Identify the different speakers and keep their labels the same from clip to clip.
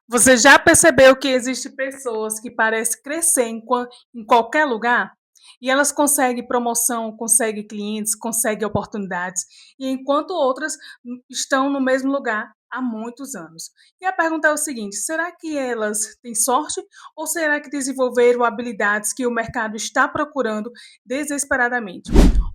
Speaker 1: Você já percebeu que existem pessoas que parecem crescer em qualquer lugar? E elas conseguem promoção, conseguem clientes, conseguem oportunidades, e enquanto outras estão no mesmo lugar há muitos anos. E a pergunta é o seguinte: será que elas têm sorte ou será que desenvolveram habilidades que o mercado está procurando desesperadamente?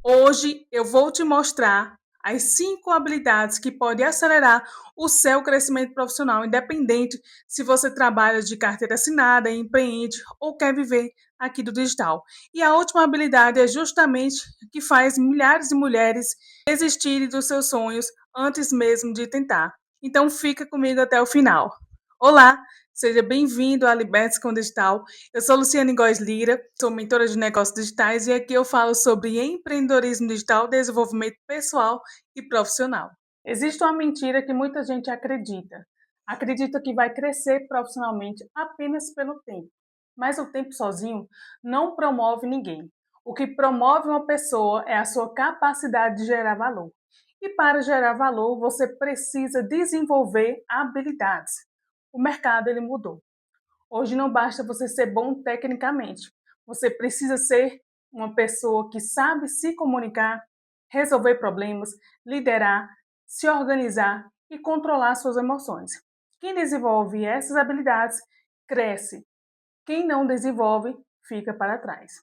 Speaker 1: Hoje eu vou te mostrar as 5 habilidades que podem acelerar o seu crescimento profissional, independente se você trabalha de carteira assinada, empreende ou quer viver aqui do digital. E a última habilidade é justamente que faz milhares de mulheres desistirem dos seus sonhos antes mesmo de tentar. Então fica comigo até o final. Olá, seja bem-vindo à Liberte com Digital. Eu sou Luciane Góes Lira, sou mentora de negócios digitais e aqui eu falo sobre empreendedorismo digital, desenvolvimento pessoal e profissional. Existe uma mentira que muita gente acredita. Acredita que vai crescer profissionalmente apenas pelo tempo. Mas o tempo sozinho não promove ninguém. O que promove uma pessoa é a sua capacidade de gerar valor. E para gerar valor, você precisa desenvolver habilidades. O mercado ele mudou. Hoje não basta você ser bom tecnicamente. Você precisa ser uma pessoa que sabe se comunicar, resolver problemas, liderar, se organizar e controlar suas emoções. Quem desenvolve essas habilidades cresce. Quem não desenvolve fica para trás.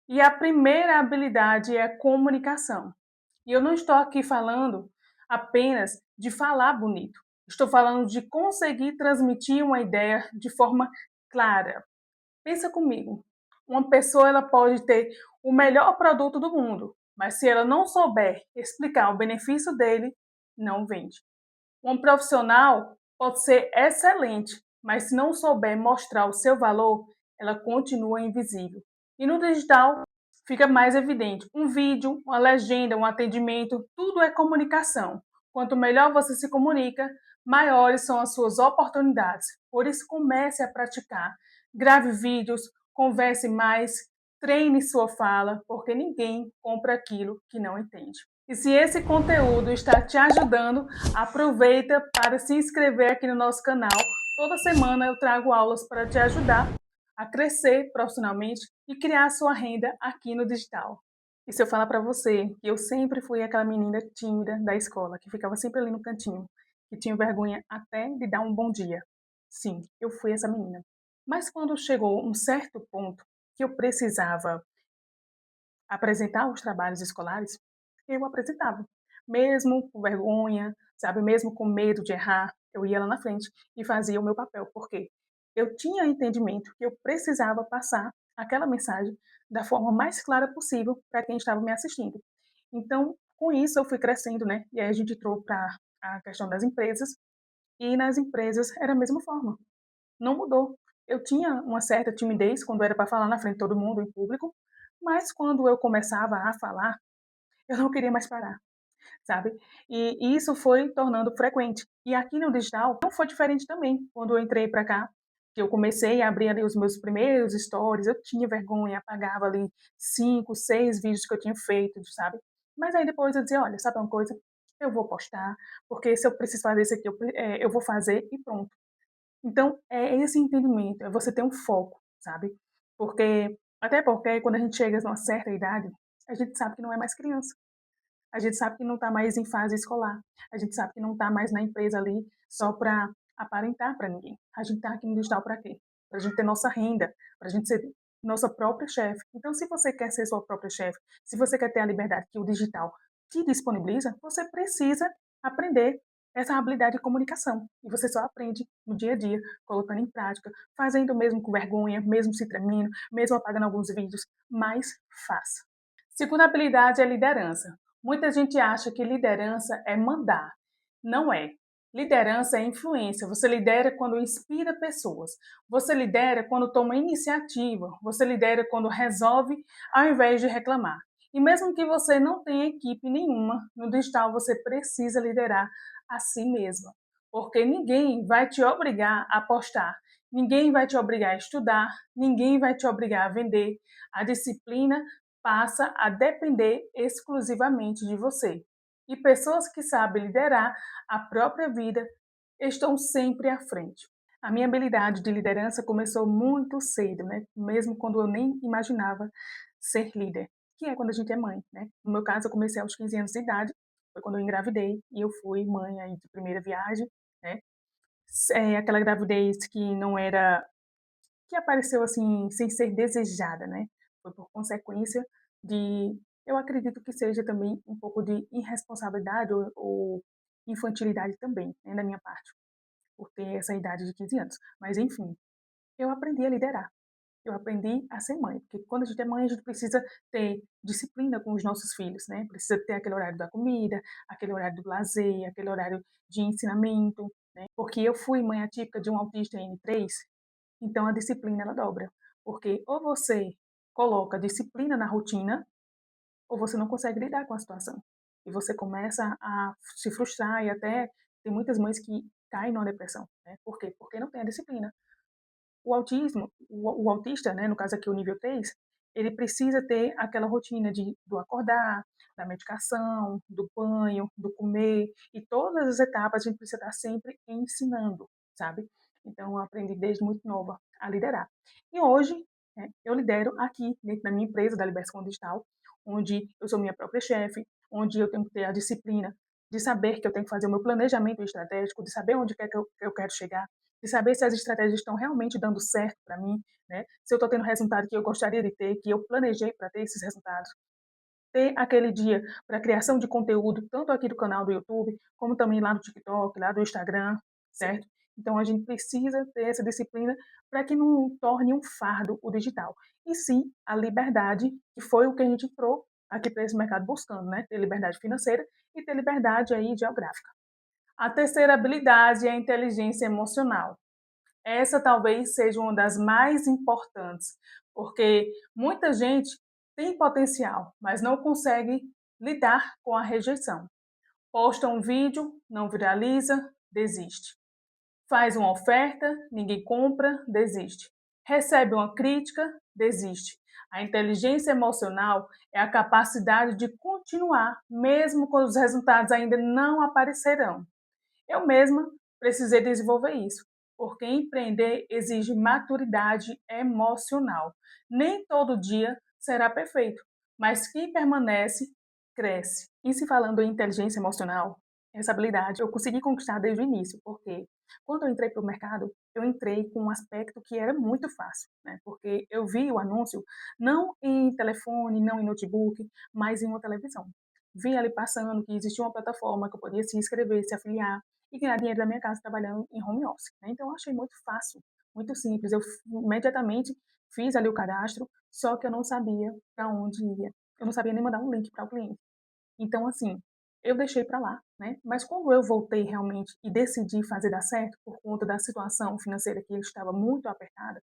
Speaker 1: E a primeira habilidade é a comunicação. E eu não estou aqui falando apenas de falar bonito. Estou falando de conseguir transmitir uma ideia de forma clara. Pensa comigo. Uma pessoa ela pode ter o melhor produto do mundo, mas se ela não souber explicar o benefício dele, não vende. Um profissional pode ser excelente, mas se não souber mostrar o seu valor, ela continua invisível. E no digital fica mais evidente. Um vídeo, uma legenda, um atendimento, tudo é comunicação. Quanto melhor você se comunica, maiores são as suas oportunidades. Por isso, comece a praticar. Grave vídeos, converse mais, treine sua fala, porque ninguém compra aquilo que não entende. E se esse conteúdo está te ajudando, aproveita para se inscrever aqui no nosso canal. Toda semana eu trago aulas para te ajudar a crescer profissionalmente e criar sua renda aqui no digital. E se eu falar para você que eu sempre fui aquela menina tímida da escola, que ficava sempre ali no cantinho, que tinha vergonha até de dar um bom dia. Sim, eu fui essa menina. Mas quando chegou um certo ponto que eu precisava apresentar os trabalhos escolares, eu apresentava. Mesmo com vergonha, sabe, mesmo com medo de errar, eu ia lá na frente e fazia o meu papel, porque eu tinha entendimento que eu precisava passar aquela mensagem da forma mais clara possível para quem estava me assistindo. Então, com isso eu fui crescendo, né? E aí a gente entrou para a questão das empresas, e nas empresas era a mesma forma. Não mudou. Eu tinha uma certa timidez quando era para falar na frente de todo mundo, em público, mas quando eu começava a falar, eu não queria mais parar, sabe? E isso foi tornando frequente. E aqui no digital não foi diferente também. Quando eu entrei para cá, que eu comecei a abrir ali os meus primeiros stories, eu tinha vergonha, apagava ali 5, 6 vídeos que eu tinha feito, sabe? Mas aí depois eu dizia, olha, sabe uma coisa? Eu vou postar, porque se eu preciso fazer isso aqui, eu vou fazer e pronto. Então, é esse entendimento, é você ter um foco, sabe? Até porque quando a gente chega a uma certa idade, a gente sabe que não é mais criança. A gente sabe que não está mais em fase escolar. A gente sabe que não está mais na empresa ali só para aparentar para ninguém. A gente está aqui no digital para quê? Para a gente ter nossa renda, para a gente ser nossa própria chefe. Então, se você quer ser sua própria chefe, se você quer ter a liberdade que o digital te disponibiliza, você precisa aprender essa habilidade de comunicação. E você só aprende no dia a dia, colocando em prática, fazendo mesmo com vergonha, mesmo se tremendo, mesmo apagando alguns vídeos, mas faça. Segunda habilidade é liderança. Muita gente acha que liderança é mandar. Não é. Liderança é influência. Você lidera quando inspira pessoas. Você lidera quando toma iniciativa. Você lidera quando resolve ao invés de reclamar. E mesmo que você não tenha equipe nenhuma, no digital você precisa liderar a si mesma. Porque ninguém vai te obrigar a postar. Ninguém vai te obrigar a estudar. Ninguém vai te obrigar a vender. A disciplina passa a depender exclusivamente de você. E pessoas que sabem liderar a própria vida estão sempre à frente. A minha habilidade de liderança começou muito cedo, né, mesmo quando eu nem imaginava ser líder, que é quando a gente é mãe, né. No meu caso, eu comecei aos 15 anos de idade, foi quando eu engravidei e eu fui mãe aí de primeira viagem, né. Aquela gravidez que não era que apareceu, assim, sem ser desejada, né, foi por consequência de eu acredito que seja também um pouco de irresponsabilidade ou infantilidade também, né, da minha parte, por ter essa idade de 15 anos. Mas enfim, eu aprendi a liderar, eu aprendi a ser mãe, porque quando a gente é mãe, a gente precisa ter disciplina com os nossos filhos, né, precisa ter aquele horário da comida, aquele horário do lazer, aquele horário de ensinamento, né, porque eu fui mãe atípica de um autista N3, então a disciplina ela dobra, porque ou você coloca disciplina na rotina, ou você não consegue lidar com a situação. E você começa a se frustrar e até tem muitas mães que caem numa depressão, né. Por quê? Porque não tem a disciplina. O autista, né, no caso aqui o nível 3, ele precisa ter aquela rotina do acordar, da medicação, do banho, do comer, e todas as etapas a gente precisa estar sempre ensinando, sabe. Então eu aprendi desde muito nova a liderar. E hoje, né, eu lidero aqui dentro da minha empresa, da Liberscom Digital, onde eu sou minha própria chefe, onde eu tenho que ter a disciplina de saber que eu tenho que fazer o meu planejamento estratégico, de saber onde eu quero chegar, de saber se as estratégias estão realmente dando certo para mim, né? Se eu estou tendo o resultado que eu gostaria de ter, que eu planejei para ter esses resultados. Ter aquele dia para criação de conteúdo, tanto aqui do canal do YouTube, como também lá no TikTok, lá do Instagram, certo? Então a gente precisa ter essa disciplina para que não torne um fardo o digital. E sim a liberdade, que foi o que a gente entrou aqui para esse mercado buscando, né? Ter liberdade financeira e ter liberdade aí geográfica. A terceira habilidade é a inteligência emocional. Essa talvez seja uma das mais importantes, porque muita gente tem potencial, mas não consegue lidar com a rejeição. Posta um vídeo, não viraliza, desiste. Faz uma oferta, ninguém compra, desiste. Recebe uma crítica, desiste. A inteligência emocional é a capacidade de continuar, mesmo quando os resultados ainda não aparecerão. Eu mesma precisei desenvolver isso, porque empreender exige maturidade emocional. Nem todo dia será perfeito, mas quem permanece, cresce. E se falando em inteligência emocional, essa habilidade eu consegui conquistar desde o início, porque quando eu entrei para o mercado, eu entrei com um aspecto que era muito fácil, né? Porque eu vi o anúncio não em telefone, não em notebook, mas em uma televisão. Vi ali passando que existia uma plataforma que eu podia se inscrever, se afiliar, e ganhar dinheiro da minha casa trabalhando em home office, né. Então eu achei muito fácil, muito simples, eu imediatamente fiz ali o cadastro, só que eu não sabia para onde ia, eu não sabia nem mandar um link para o cliente. Então assim, eu deixei para lá, né, mas quando eu voltei realmente e decidi fazer dar certo, por conta da situação financeira que estava muito apertada,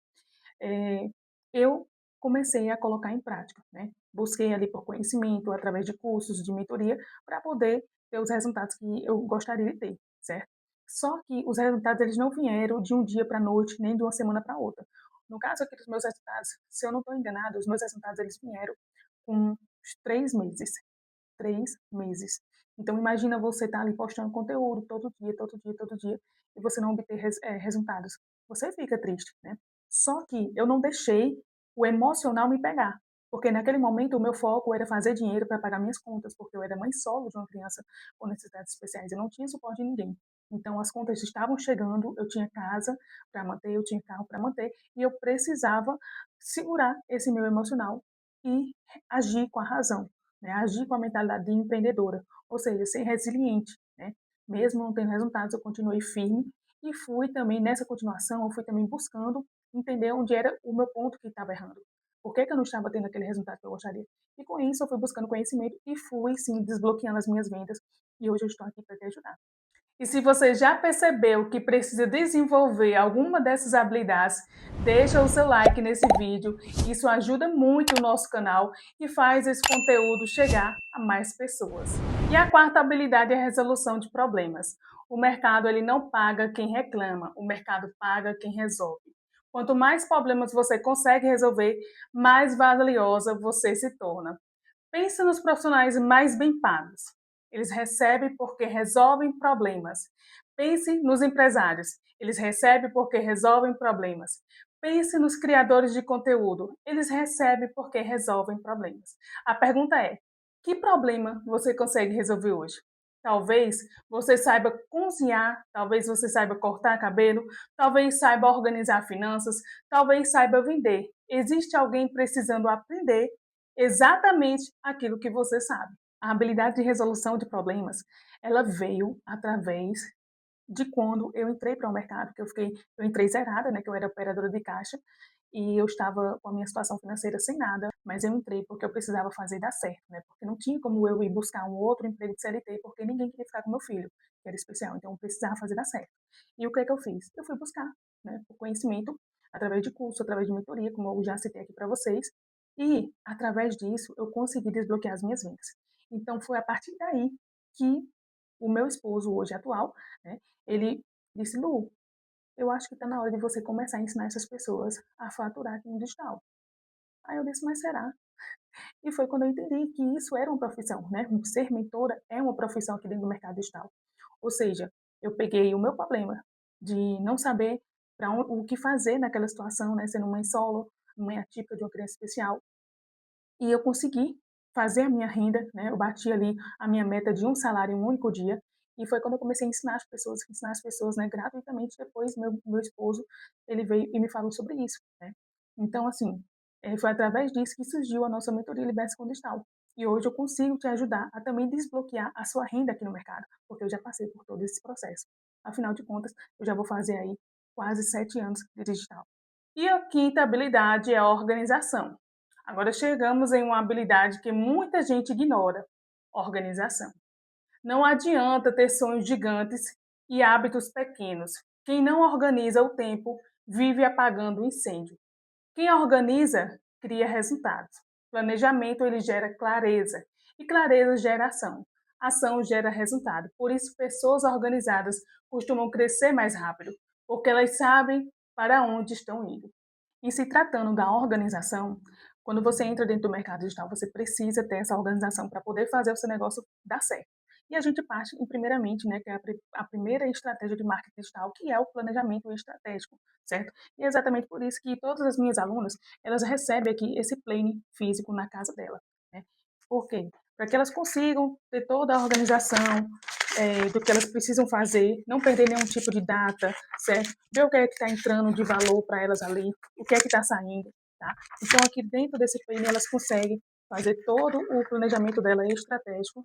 Speaker 1: eh, eu comecei a colocar em prática, né. Busquei ali por conhecimento, através de cursos, de mentoria, para poder ter os resultados que eu gostaria de ter, certo. Só que os resultados eles não vieram de um dia para a noite, nem de uma semana para outra. No caso aqui dos meus resultados, se eu não estou enganada, os meus resultados eles vieram com uns 3 meses. 3 meses. Então imagina você estar ali postando conteúdo todo dia, todo dia, todo dia, e você não obter resultados. Você fica triste, né. Só que eu não deixei o emocional me pegar, porque naquele momento o meu foco era fazer dinheiro para pagar minhas contas, porque eu era mãe solo de uma criança com necessidades especiais, eu não tinha suporte de ninguém. Então as contas estavam chegando, eu tinha casa para manter, eu tinha carro para manter, e eu precisava segurar esse meu emocional e agir com a razão, né, agir com a mentalidade de empreendedora, ou seja, ser resiliente, né. Mesmo não tendo resultados, eu continuei firme e fui também nessa continuação, eu fui também buscando entender onde era o meu ponto que estava errando. Por que que eu não estava tendo aquele resultado que eu gostaria? E com isso eu fui buscando conhecimento e fui sim desbloqueando as minhas vendas e hoje eu estou aqui para te ajudar. E se você já percebeu que precisa desenvolver alguma dessas habilidades, deixa o seu like nesse vídeo. Isso ajuda muito o nosso canal e faz esse conteúdo chegar a mais pessoas. E a quarta habilidade é a resolução de problemas. O mercado ele não paga quem reclama, o mercado paga quem resolve. Quanto mais problemas você consegue resolver, mais valiosa você se torna. Pensa nos profissionais mais bem pagos. Eles recebem porque resolvem problemas. Pense nos empresários, eles recebem porque resolvem problemas. Pense nos criadores de conteúdo, eles recebem porque resolvem problemas. A pergunta é: que problema você consegue resolver hoje? Talvez você saiba cozinhar, talvez você saiba cortar cabelo, talvez saiba organizar finanças, talvez saiba vender. Existe alguém precisando aprender exatamente aquilo que você sabe. A habilidade de resolução de problemas, ela veio através de quando eu entrei para o mercado, que eu entrei zerada, né, que eu era operadora de caixa, e eu estava com a minha situação financeira sem nada, mas eu entrei porque eu precisava fazer dar certo, né, porque não tinha como eu ir buscar um outro emprego de CLT, porque ninguém queria ficar com meu filho, que era especial, então eu precisava fazer dar certo. E o que é que eu fiz? Eu fui buscar, né, o conhecimento através de curso, através de mentoria, como eu já citei aqui para vocês, e através disso eu consegui desbloquear as minhas vendas. Então foi a partir daí que o meu esposo, hoje atual, né, ele disse: Lu, eu acho que está na hora de você começar a ensinar essas pessoas a faturar aqui no digital. Aí eu disse: mas será? E foi quando eu entendi que isso era uma profissão, né? Ser mentora é uma profissão aqui dentro do mercado digital. Ou seja, eu peguei o meu problema de não saber o que fazer naquela situação, né? Sendo mãe solo, mãe atípica de uma criança especial, e eu consegui fazer a minha renda, né? Eu bati ali a minha meta de um salário em um único dia. E foi quando eu comecei a ensinar as pessoas, né, gratuitamente. Depois, meu esposo, ele veio e me falou sobre isso, né? Então, assim, foi através disso que surgiu a nossa mentoria Liberte-se com Digital. E hoje eu consigo te ajudar a também desbloquear a sua renda aqui no mercado, porque eu já passei por todo esse processo. Afinal de contas, eu já vou fazer aí quase 7 anos de digital. E a quinta habilidade é a organização. Agora chegamos em uma habilidade que muita gente ignora: organização. Não adianta ter sonhos gigantes e hábitos pequenos. Quem não organiza o tempo vive apagando o incêndio. Quem organiza cria resultados. Planejamento ele gera clareza e clareza gera ação. Ação gera resultado. Por isso pessoas organizadas costumam crescer mais rápido, porque elas sabem para onde estão indo. E se tratando da organização, quando você entra dentro do mercado digital, você precisa ter essa organização para poder fazer o seu negócio dar certo. E a gente parte, primeiramente, né, que é a primeira estratégia de marketing digital, que é o planejamento estratégico, certo? E é exatamente por isso que todas as minhas alunas, elas recebem aqui esse plane físico na casa dela, né? Por quê? Para que elas consigam ter toda a organização do que elas precisam fazer, não perder nenhum tipo de data, certo? Ver o que é que está entrando de valor para elas ali, o que é que está saindo, tá? Então, aqui dentro desse plane, elas conseguem fazer todo o planejamento dela estratégico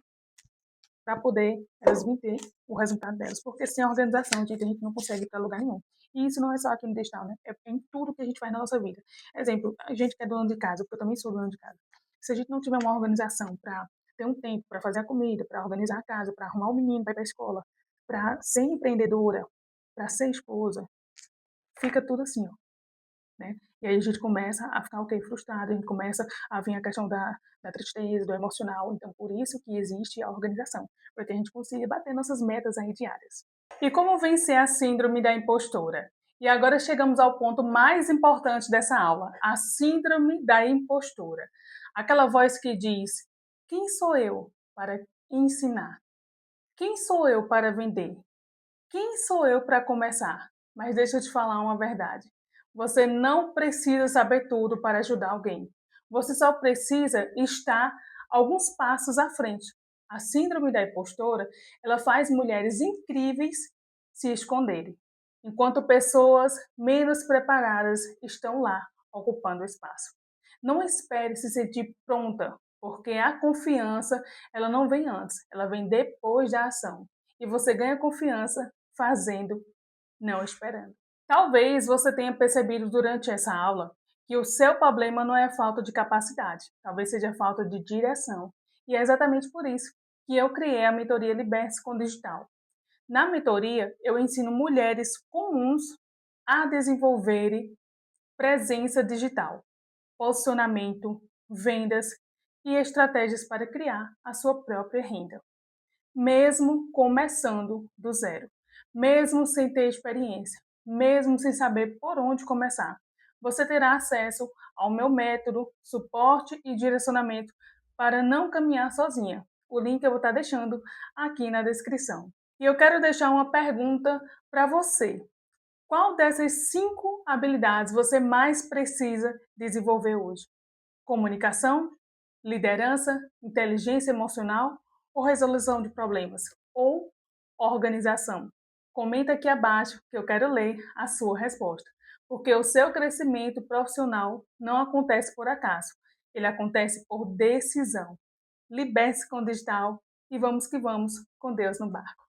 Speaker 1: para poder elas vir ter o resultado delas. Porque sem a organização, gente, a gente não consegue ir para lugar nenhum. E isso não é só aqui no digital, né? É em tudo que a gente faz na nossa vida. Exemplo, a gente que é dono de casa, porque eu também sou dona de casa. Se a gente não tiver uma organização para ter um tempo para fazer a comida, para organizar a casa, para arrumar o menino para ir para a escola, para ser empreendedora, para ser esposa, fica tudo assim, ó, né? E aí a gente começa a ficar o quê? Frustrado, a gente começa a vir a questão da tristeza, do emocional. Então, por isso que existe a organização, para que a gente consiga bater nossas metas aí diárias. E como vencer a síndrome da impostora? E agora chegamos ao ponto mais importante dessa aula, a síndrome da impostora. Aquela voz que diz: quem sou eu para ensinar? Quem sou eu para vender? Quem sou eu para começar? Mas deixa eu te falar uma verdade. Você não precisa saber tudo para ajudar alguém. Você só precisa estar alguns passos à frente. A síndrome da impostora, ela faz mulheres incríveis se esconderem, enquanto pessoas menos preparadas estão lá ocupando o espaço. Não espere se sentir pronta, porque a confiança, ela não vem antes, ela vem depois da ação. E você ganha confiança fazendo, não esperando. Talvez você tenha percebido durante essa aula que o seu problema não é a falta de capacidade, talvez seja a falta de direção. E é exatamente por isso que eu criei a mentoria Liberte-se com Digital. Na mentoria, eu ensino mulheres comuns a desenvolverem presença digital, posicionamento, vendas e estratégias para criar a sua própria renda, mesmo começando do zero, mesmo sem ter experiência, mesmo sem saber por onde começar. Você terá acesso ao meu método, suporte e direcionamento para não caminhar sozinha. O link eu vou estar deixando aqui na descrição. E eu quero deixar uma pergunta para você. Qual dessas 5 habilidades você mais precisa desenvolver hoje? Comunicação, liderança, inteligência emocional ou resolução de problemas? Ou organização? Comenta aqui abaixo que eu quero ler a sua resposta. Porque o seu crescimento profissional não acontece por acaso, ele acontece por decisão. Liberte-se com o digital e vamos que vamos com Deus no barco.